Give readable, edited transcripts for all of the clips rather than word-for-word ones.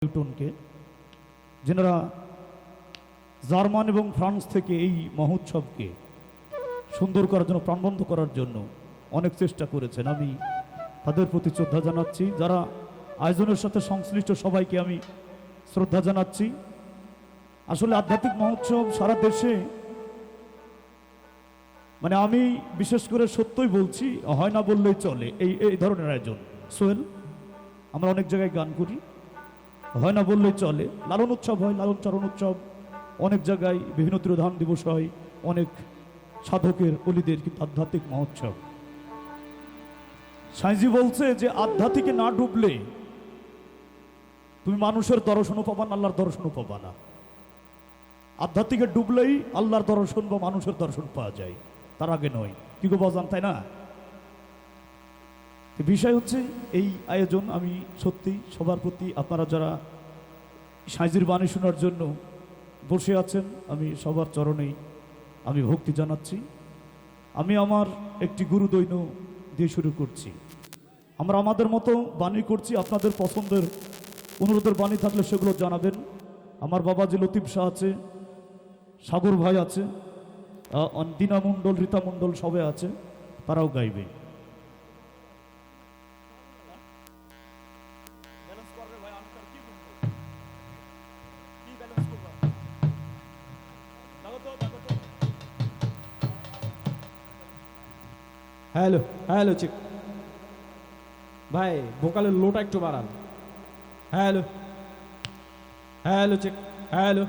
নিউটনকে, যেনারা জার্মান এবং ফ্রান্স থেকে এই মহোৎসবকে সুন্দর করার জন্য, প্রাণবন্ত করার জন্য অনেক চেষ্টা করেছেন। আমি তাদের প্রতি শ্রদ্ধা জানাচ্ছি। যারা আয়োজনের সাথে সংশ্লিষ্ট সবাইকে আমি শ্রদ্ধা জানাচ্ছি। আসলে আধ্যাত্মিক মহোৎসব সারা দেশে, মানে আমি বিশেষ করে সত্যই বলছি, হয় না বললেই চলে এই ধরনের আয়োজন। সোহেল, আমরা অনেক জায়গায় গান করি, হয় না বললেই চলে। লালন উৎসব হয়, লালন চরণ উৎসব, অনেক জায়গায় বিভিন্ন তিরোধান দিবস হয়, অনেক সাধকের অলিদের, কিন্তু আধ্যাত্মিক মহোৎসব। সাইজি বলছে যে আধ্যাত্মিকে না ডুবলে তুমি মানুষের দর্শনও পাবা না, আল্লাহর দর্শনও পাবা না। আধ্যাত্মিকে ডুবলেই আল্লাহর দর্শন বা মানুষের দর্শন পাওয়া যায়, তার আগে নয়। কি গো বাজান, তাই না? বিষয় হচ্ছে এই আয়োজন। আমি সত্যি সবার প্রতি, আপনারা যারা সাইজির বাণী শোনার জন্য বসে আছেন, আমি সবার চরণেই আমি ভক্তি জানাচ্ছি। আমি আমার একটি গুরুদৈন্য দিয়ে শুরু করছি। আমরা আমাদের মতো বাণী করছি, আপনাদের পছন্দের অনুরোধের বাণী থাকলে সেগুলো জানাবেন। আমার বাবাজি লতিফ শাহ আছে, সাগর ভাই আছে, দিনা মণ্ডল, রীতা মণ্ডল সবাই আছে, তারাও গাইবে। হ্যালো হ্যালো চেক ভাই, ভোকালের লোটা একটু বাড়ান। Hello hello check, hello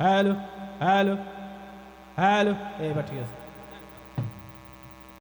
hello hello hello, এবার ঠিক আছে।